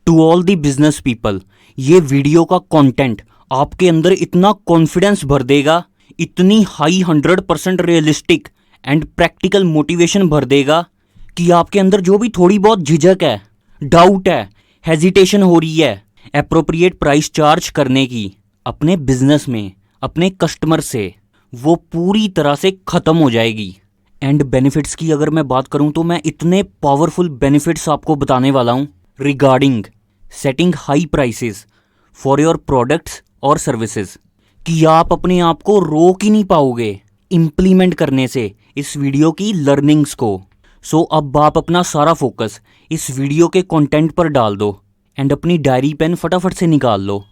To all the business people, ये video का content आपके अंदर इतना कॉन्फिडेंस भर देगा, इतनी high 100% realistic and practical motivation भर देगा कि आपके अंदर जो भी थोड़ी बहुत झिझक है, डाउट है, हेजिटेशन हो रही है एप्रोप्रिएट प्राइस चार्ज करने की अपने बिजनेस में अपने कस्टमर से, वो पूरी तरह से ख़त्म हो जाएगी। एंड बेनिफिट्स की अगर मैं बात करूं तो मैं इतने पावरफुल बेनिफिट्स आपको बताने वाला हूं regarding setting high prices for your products और सर्विसेज कि आप अपने आप को रोक ही नहीं पाओगे इम्प्लीमेंट करने से इस वीडियो की लर्निंग्स को। सो अब आप अपना सारा फोकस इस वीडियो के कंटेंट पर डाल दो एंड अपनी डायरी पेन फटाफट से निकाल लो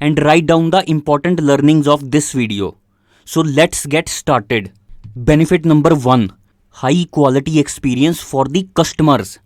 and write down the important learnings of this video. So let's get started. Benefit number 1, high quality experience for the customers.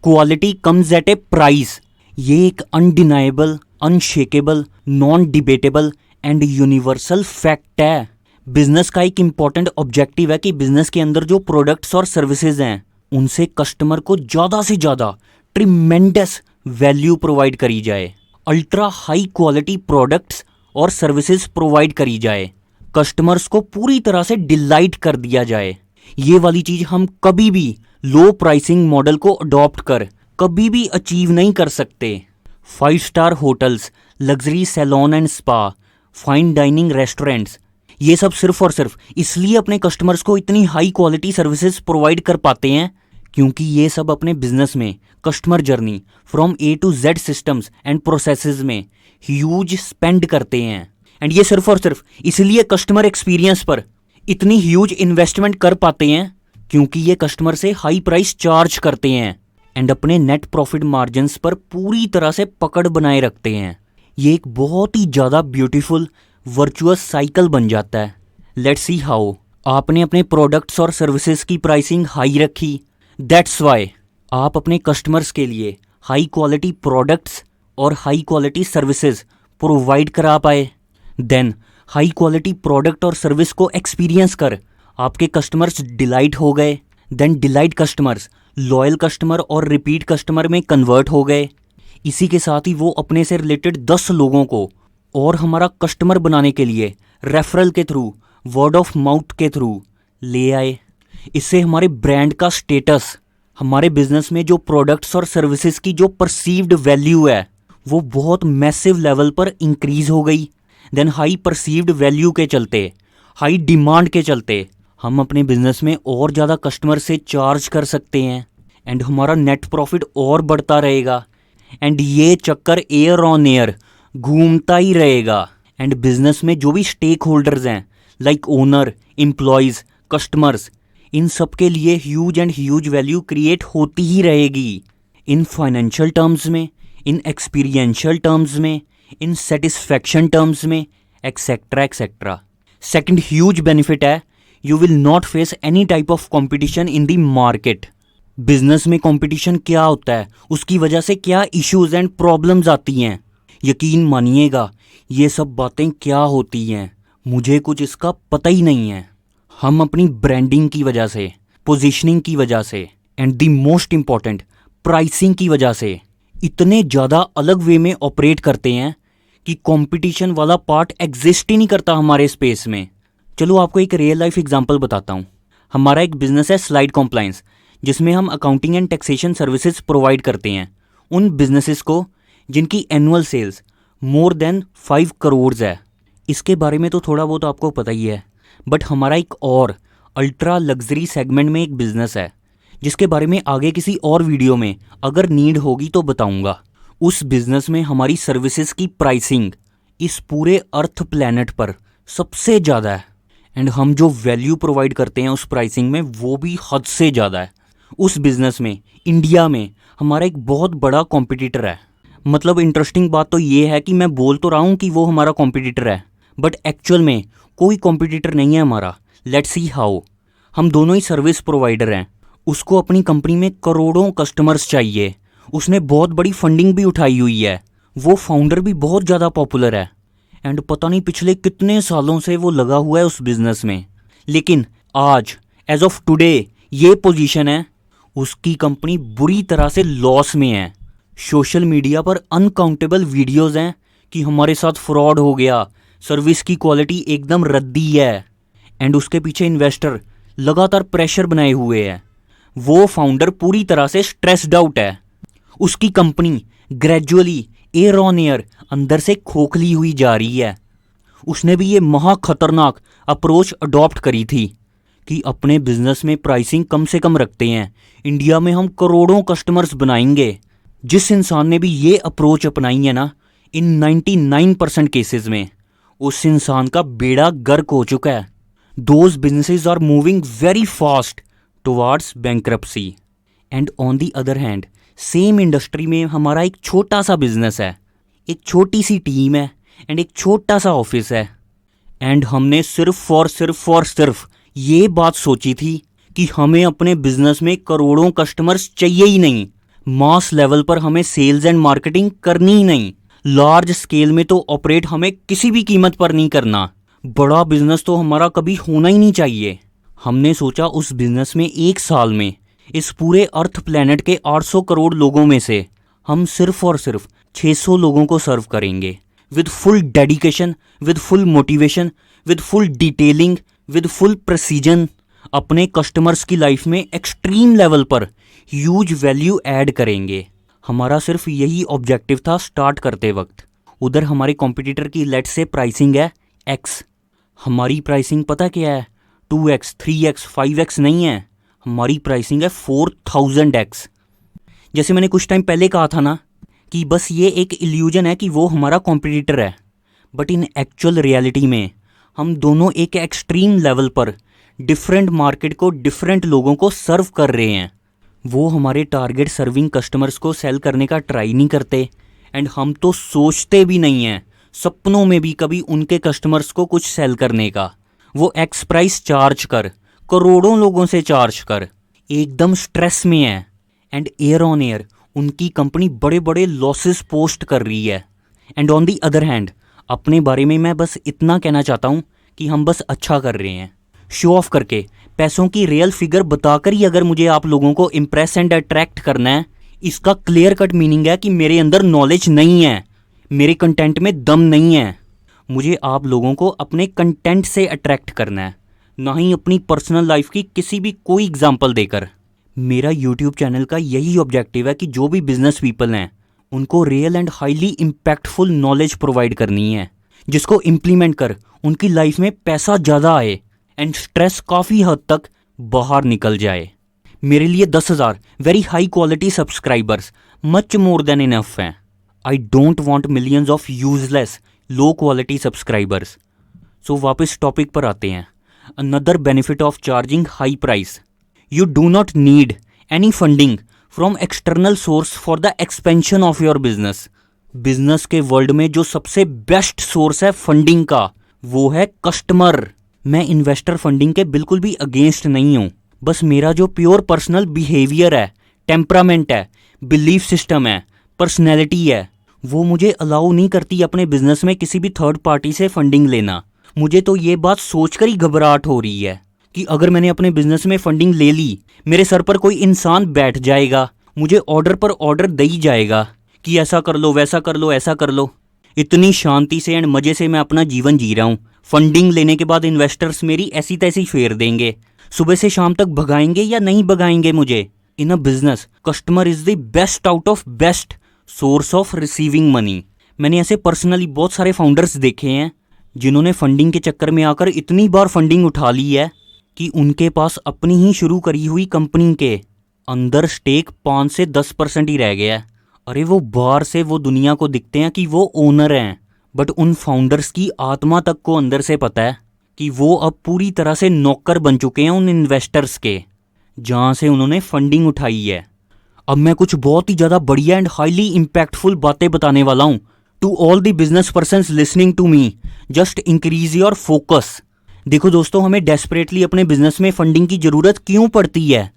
Quality comes at a price. ये एक undeniable, unshakable, non debatable and universal fact है। Business का एक important objective है कि business के अंदर जो प्रोडक्ट्स और सर्विसेज हैं उनसे कस्टमर को ज़्यादा से ज़्यादा ट्रिमेंडस वैल्यू प्रोवाइड करी जाए, अल्ट्रा हाई क्वालिटी प्रोडक्ट्स और सर्विसेज प्रोवाइड करी जाए, कस्टमर्स को पूरी तरह से डिलाइट कर दिया जाए। ये वाली चीज़ हम कभी भी लो प्राइसिंग मॉडल को अडॉप्ट कर कभी भी अचीव नहीं कर सकते। 5 star hotels, luxury salon and spa, fine dining restaurants, ये सब सिर्फ और सिर्फ इसलिए अपने कस्टमर्स को इतनी हाई क्वालिटी सर्विसेज प्रोवाइड कर पाते हैं क्योंकि ये सब अपने बिजनेस में customer journey from A to Z systems and processes में ह्यूज स्पेंड करते हैं। एंड ये सिर्फ और सिर्फ इसलिए कस्टमर एक्सपीरियंस पर इतनी ह्यूज इन्वेस्टमेंट कर पाते हैं क्योंकि ये कस्टमर से हाई प्राइस चार्ज करते हैं एंड अपने नेट प्रॉफिट मार्जिन्स पर पूरी तरह से पकड़ बनाए रखते हैं। ये एक बहुत ही ज़्यादा ब्यूटीफुल वर्चुअस साइकिल बन जाता है। Let's see how. आपने अपने प्रोडक्ट्स और सर्विसेज की प्राइसिंग हाई रखी, दैट्स वाई आप अपने कस्टमर्स के लिए हाई क्वालिटी प्रोडक्ट्स और हाई क्वालिटी सर्विसेज प्रोवाइड करा पाए। देन हाई क्वालिटी प्रोडक्ट और सर्विस को एक्सपीरियंस कर आपके कस्टमर्स डिलाइट हो गए। Then delight customers loyal customer और रिपीट कस्टमर में कन्वर्ट हो गए। इसी के साथ ही वो अपने से रिलेटेड 10 लोगों को और हमारा कस्टमर बनाने के लिए रेफरल के थ्रू, वर्ड ऑफ माउथ के थ्रू ले आए। इससे हमारे ब्रांड का स्टेटस, हमारे बिजनेस में जो प्रोडक्ट्स और सर्विसेज की जो परसीव्ड वैल्यू है वो बहुत मैसिव लेवल पर इंक्रीज हो गई। देन हाई परसीव्ड वैल्यू के चलते, हाई डिमांड के चलते हम अपने बिजनेस में और ज़्यादा कस्टमर से चार्ज कर सकते हैं एंड हमारा नेट प्रॉफिट और बढ़ता रहेगा। एंड ये चक्कर एयर ऑन एयर घूमता ही रहेगा एंड बिजनेस में जो भी स्टेक होल्डर्स हैं लाइक ओनर, एम्प्लॉयज़, कस्टमर्स, इन सब के लिए huge and huge value create होती ही रहेगी। इन फाइनेंशियल टर्म्स में, इन एक्सपीरियंशियल टर्म्स में, इन सेटिस्फैक्शन टर्म्स में, etcetera etcetera. Second huge benefit है, you will not face any type of competition in the market. Business में कंपटीशन क्या होता है, उसकी वजह से क्या इश्यूज एंड प्रॉब्लम्स आती हैं, यकीन मानिएगा ये सब बातें क्या होती हैं मुझे कुछ इसका पता ही नहीं है। हम अपनी ब्रांडिंग की वजह से, पोजीशनिंग की वजह से and the most important pricing की वजह से इतने ज़्यादा अलग वे में ऑपरेट करते हैं कि कंपटीशन वाला पार्ट एग्जिस्ट ही नहीं करता हमारे स्पेस में। चलो आपको एक रियल लाइफ एग्जांपल बताता हूँ। हमारा एक बिजनेस है स्लाइड कॉम्प्लायंस, जिसमें हम accounting and taxation services provide करते हैं उन बिजनेसेस को जिनकी annual sales more than 5 crore है। इसके बारे में तो थोड़ा बहुत आपको पता ही है, बट हमारा एक और अल्ट्रा लग्जरी सेगमेंट में एक बिजनेस है जिसके बारे में आगे किसी और वीडियो में अगर नीड होगी तो बताऊंगा। उस बिजनेस में हमारी सर्विसेज की प्राइसिंग इस पूरे अर्थ प्लैनेट पर सबसे ज़्यादा है एंड हम जो वैल्यू प्रोवाइड करते हैं उस प्राइसिंग में वो भी हद से ज़्यादा है। उस बिजनेस में इंडिया में हमारा एक बहुत बड़ा कॉम्पिटिटर है। मतलब इंटरेस्टिंग बात तो ये है कि मैं बोल तो रहा हूँ कि वो हमारा कॉम्पिटिटर है, बट एक्चुअल में कोई कॉम्पिटिटर नहीं है हमारा। Let's see how. हम दोनों ही सर्विस प्रोवाइडर हैं। उसको अपनी कंपनी में करोड़ों कस्टमर्स चाहिए, उसने बहुत बड़ी फंडिंग भी उठाई हुई है, वो फाउंडर भी बहुत ज़्यादा पॉपुलर है एंड पता नहीं पिछले कितने सालों से वो लगा हुआ है उस बिज़नेस में। लेकिन आज एज ऑफ टुडे ये पोजीशन है, उसकी कंपनी बुरी तरह से लॉस में है, सोशल मीडिया पर अनकाउंटेबल वीडियोस हैं कि हमारे साथ फ्रॉड हो गया, सर्विस की क्वालिटी एकदम रद्दी है, एंड उसके पीछे इन्वेस्टर लगातार प्रेशर बनाए हुए है। वो फाउंडर पूरी तरह से स्ट्रेस्ड आउट है। उसकी company gradually air on air अंदर से खोखली हुई जा रही है। उसने भी ये महा खतरनाक अप्रोच अडॉप्ट करी थी कि अपने बिजनेस में प्राइसिंग कम से कम रखते हैं, इंडिया में हम करोड़ों कस्टमर्स बनाएंगे। जिस इंसान ने भी ये अप्रोच अपनाई है ना, इन 99% केसेस में उस इंसान का बेड़ा गर्क हो चुका है। Those businesses are moving very fast towards bankruptcy. And on the other hand, same industry में हमारा एक छोटा सा बिजनेस है, एक छोटी सी टीम है एंड एक छोटा सा ऑफिस है। एंड हमने सिर्फ और सिर्फ ये बात सोची थी कि हमें अपने बिजनेस में करोड़ों कस्टमर्स चाहिए ही नहीं, मास लेवल पर हमें सेल्स एंड मार्केटिंग करनी ही नहीं, लार्ज स्केल में तो ऑपरेट हमें किसी भी कीमत पर नहीं करना, बड़ा बिजनेस तो हमारा कभी होना ही नहीं चाहिए। हमने सोचा उस बिजनेस में एक साल में इस पूरे अर्थ प्लेनेट के 800 करोड़ लोगों में से हम सिर्फ और सिर्फ 600 लोगों को सर्व करेंगे, with full dedication, with full motivation, with full detailing, with full precision. अपने कस्टमर्स की लाइफ में एक्सट्रीम लेवल पर ह्यूज वैल्यू ऐड करेंगे। हमारा सिर्फ यही ऑब्जेक्टिव था स्टार्ट करते वक्त। उधर हमारे कॉम्पिटिटर की लेट से प्राइसिंग है X, हमारी प्राइसिंग पता क्या है? 2x, 3x, 5x नहीं है, हमारी प्राइसिंग है 4000x। जैसे मैंने कुछ टाइम पहले कहा था ना कि बस ये एक इल्यूजन है कि वो हमारा कॉम्पिटिटर है, बट इन एक्चुअल रियलिटी में हम दोनों एक एक्सट्रीम लेवल पर डिफरेंट मार्केट को, डिफरेंट लोगों को सर्व कर रहे हैं। वो हमारे टारगेट सर्विंग कस्टमर्स को सेल करने का ट्राई नहीं करते, एंड हम तो सोचते भी नहीं हैं सपनों में भी कभी उनके कस्टमर्स को कुछ सेल करने का। वो एक्स प्राइस चार्ज कर, करोड़ों लोगों से चार्ज कर, एकदम स्ट्रेस में है, एंड एयर ऑन एयर उनकी कंपनी बड़े बड़े लॉसेस पोस्ट कर रही है। And on the other hand, अपने बारे में मैं बस इतना कहना चाहता हूँ कि हम बस अच्छा कर रहे हैं। शो ऑफ करके, पैसों की रियल फिगर बताकर ही अगर मुझे आप लोगों को इम्प्रेस एंड अट्रैक्ट करना है, इसका क्लियर कट मीनिंग है कि मेरे अंदर नॉलेज नहीं है, मेरे कंटेंट में दम नहीं है। मुझे आप लोगों को अपने कंटेंट से अट्रैक्ट करना है, ना ही अपनी पर्सनल लाइफ की किसी भी कोई एग्जाम्पल देकर। मेरा यूट्यूब चैनल का यही ऑब्जेक्टिव है कि जो भी बिजनेस पीपल हैं उनको real and highly impactful knowledge provide करनी है, जिसको इम्प्लीमेंट कर उनकी लाइफ में पैसा ज़्यादा आए एंड स्ट्रेस काफ़ी हद तक बाहर निकल जाए। मेरे लिए 10,000 very high quality subscribers much more than enough हैं। I don't want millions of useless low quality subscribers. So वापस टॉपिक पर आते हैं। Another benefit of charging high price, you do not need any funding from external source for the expansion of your business। Business के world में जो सबसे best source है funding का, वो है कस्टमर। मैं इन्वेस्टर फंडिंग के बिल्कुल भी अगेंस्ट नहीं हूँ, बस मेरा जो प्योर पर्सनल बिहेवियर है, टेम्परामेंट है, बिलीफ सिस्टम है, पर्सनैलिटी है, वो मुझे अलाउ नहीं करती अपने बिजनेस में किसी भी थर्ड पार्टी से फंडिंग लेना। मुझे तो ये बात सोचकर ही घबराहट हो रही है कि अगर मैंने अपने बिजनेस में फंडिंग ले ली, मेरे सर पर कोई इंसान बैठ जाएगा, मुझे ऑर्डर पर ऑर्डर दे ही जाएगा कि ऐसा कर लो, वैसा कर लो, ऐसा कर लो। इतनी शांति से एंड मज़े से मैं अपना जीवन जी रहा हूँ, फंडिंग लेने के बाद इन्वेस्टर्स मेरी ऐसी तैसी फेर देंगे, सुबह से शाम तक भगाएंगे या नहीं भगाएंगे मुझे। In a business customer is the best out of best source of receiving money. मैंने ऐसे पर्सनली बहुत सारे फाउंडर्स देखे हैं जिन्होंने फंडिंग के चक्कर में आकर इतनी बार फंडिंग उठा ली है कि उनके पास अपनी ही शुरू करी हुई कंपनी के अंदर स्टेक 5 से 10% ही रह गया है। अरे वो बाहर से वो दुनिया को दिखते हैं कि वो ओनर हैं, बट उन फाउंडर्स की आत्मा तक को अंदर से पता है कि वो अब पूरी तरह से नौकर बन चुके हैं उन इन्वेस्टर्स के जहाँ से उन्होंने फंडिंग उठाई है। अब मैं कुछ बहुत ही ज़्यादा बढ़िया एंड हाईली इम्पैक्टफुल बातें बताने वाला हूँ to all the business persons listening to me. Just increase your focus. देखो दोस्तों, हमें डेस्परेटली अपने बिजनेस में फंडिंग की ज़रूरत क्यों पड़ती है,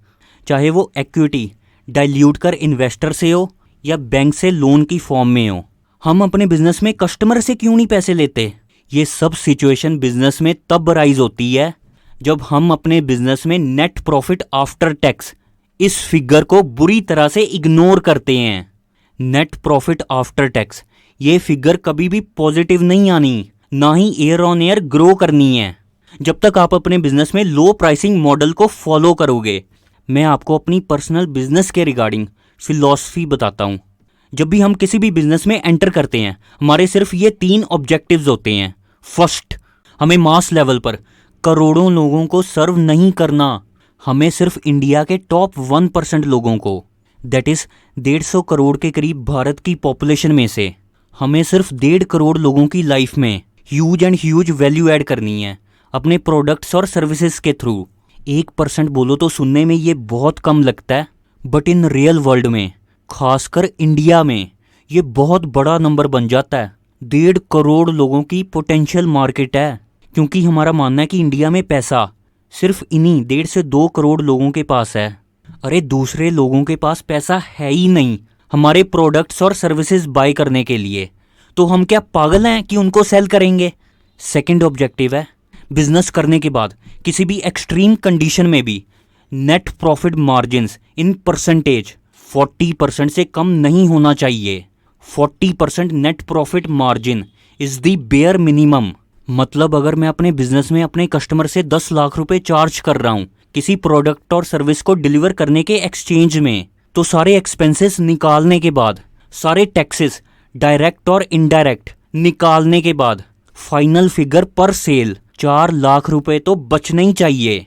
चाहे वो इक्विटी डाइल्यूट कर इन्वेस्टर से हो या बैंक से लोन की फॉर्म में हो। हम अपने बिजनेस में कस्टमर से क्यों नहीं पैसे लेते? ये सब सिचुएशन बिजनेस में तब राइज होती है जब हम अपने बिजनेस में नेट प्रॉफिट आफ्टर टैक्स इस फिगर को बुरी तरह से इग्नोर करते हैं। नेट प्रॉफिट आफ्टर टैक्स, ये फिगर कभी भी पॉजिटिव नहीं आनी, ना ही ईयर ऑन ईयर ग्रो करनी है जब तक आप अपने बिजनेस में लो प्राइसिंग मॉडल को फॉलो करोगे। मैं आपको अपनी पर्सनल बिजनेस के रिगार्डिंग फिलॉसफी बताता हूँ। जब भी हम किसी भी बिजनेस में एंटर करते हैं, हमारे सिर्फ ये 3 ऑब्जेक्टिव्स होते हैं। फर्स्ट, हमें मास लेवल पर करोड़ों लोगों को सर्व नहीं करना, हमें सिर्फ इंडिया के टॉप 1% लोगों को, दैट इज 150 करोड़ के करीब भारत की पॉपुलेशन में से हमें सिर्फ 1.5 करोड़ लोगों की लाइफ में ह्यूज वैल्यू ऐड करनी है अपने प्रोडक्ट्स और सर्विसेज के थ्रू। 1% बोलो तो सुनने में ये बहुत कम लगता है, बट इन रियल वर्ल्ड में, खासकर इंडिया में, ये बहुत बड़ा नंबर बन जाता है। 1.5 करोड़ लोगों की पोटेंशियल मार्केट है, क्योंकि हमारा मानना है कि इंडिया में पैसा सिर्फ इन्हीं 1.5 से 2 करोड़ लोगों के पास है। अरे दूसरे लोगों के पास पैसा है ही नहीं हमारे प्रोडक्ट्स और सर्विसेज बाय करने के लिए, तो हम क्या पागल हैं कि उनको सेल करेंगे। सेकंड ऑब्जेक्टिव है, बिजनेस करने के बाद किसी भी एक्सट्रीम कंडीशन में भी net profit margins in percentage 40% से कम नहीं होना चाहिए। 40% net profit margin is the bare minimum. मतलब अगर मैं अपने बिजनेस में अपने कस्टमर से 10 लाख रुपए चार्ज कर रहा हूँ किसी प्रोडक्ट और सर्विस को डिलीवर करने के एक्सचेंज में, तो सारे एक्सपेंसेस निकालने के बाद, सारे टैक्सेस डायरेक्ट और इनडायरेक्ट निकालने के बाद, फाइनल फिगर पर सेल 4 लाख रुपए तो बचना ही चाहिए।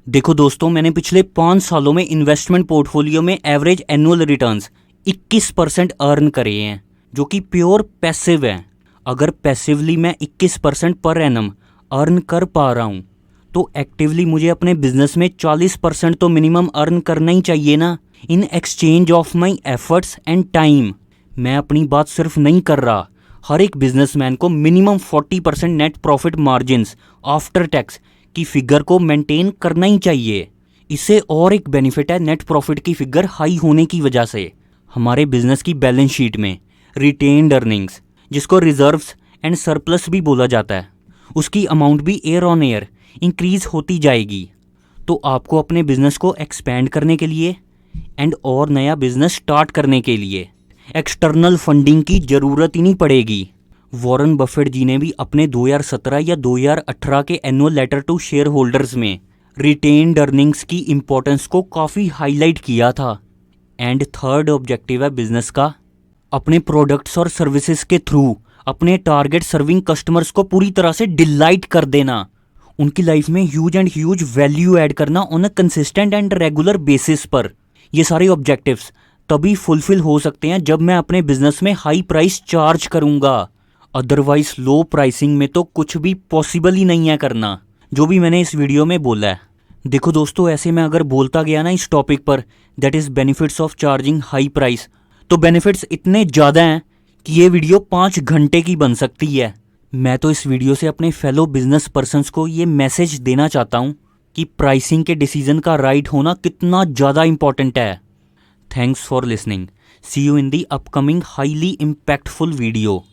देखो दोस्तों, मैंने पिछले 5 सालों में इन्वेस्टमेंट पोर्टफोलियो में एवरेज एनुअल रिटर्न्स 21% अर्न करे हैं, जो कि प्योर पैसिव है। अगर पैसिवली मैं 21% पर एनम अर्न कर पा रहा हूँ, तो एक्टिवली मुझे अपने बिजनेस में 40% तो मिनिमम अर्न करना ही चाहिए ना, in exchange of my efforts and time. मैं अपनी बात सिर्फ नहीं कर रहा, हर एक बिजनेसमैन को minimum 40% net profit margins after tax की फिगर को मेंटेन करना ही चाहिए। इससे और एक बेनिफिट है नेट प्रॉफिट की फिगर हाई होने की वजह से, हमारे बिजनेस की बैलेंस शीट में रिटेन्ड अर्निंग्स, जिसको रिजर्व्स एंड सरप्लस भी बोला जाता है, उसकी अमाउंट भी ईयर ऑन ईयर इंक्रीज होती जाएगी। तो आपको अपने बिजनेस को एक्सपेंड करने के लिए एंड और नया बिजनेस स्टार्ट करने के लिए एक्सटर्नल फंडिंग की ज़रूरत ही नहीं पड़ेगी। वॉरेन बफेट जी ने भी अपने 2017 या 2018 के annual letter to shareholders में रिटेन्ड अर्निंग्स की इम्पोर्टेंस को काफ़ी हाईलाइट किया था। एंड थर्ड ऑब्जेक्टिव है बिजनेस का, अपने प्रोडक्ट्स और सर्विसेज के थ्रू अपने टारगेट सर्विंग कस्टमर्स को पूरी तरह से डिलाइट कर देना, उनकी लाइफ में ह्यूज वैल्यू ऐड करना on a consistent and regular basis पर। ये सारे ऑब्जेक्टिव्स तभी फुलफिल हो सकते हैं जब मैं अपने बिजनेस में हाई प्राइस चार्ज करूंगा, अदरवाइज लो प्राइसिंग में तो कुछ भी पॉसिबल ही नहीं है करना, जो भी मैंने इस वीडियो में बोला है। देखो दोस्तों, ऐसे मैं अगर बोलता गया ना इस टॉपिक पर, that is benefits of charging high price, तो बेनिफिट्स इतने ज़्यादा हैं कि ये वीडियो 5 घंटे की बन सकती है। मैं तो इस वीडियो से अपने फेलो बिजनेस पर्सन्स को ये मैसेज देना चाहता हूँ कि प्राइसिंग के डिसीजन का राइट होना कितना ज़्यादा इंपॉर्टेंट है। Thanks for listening. See you in the upcoming highly impactful video.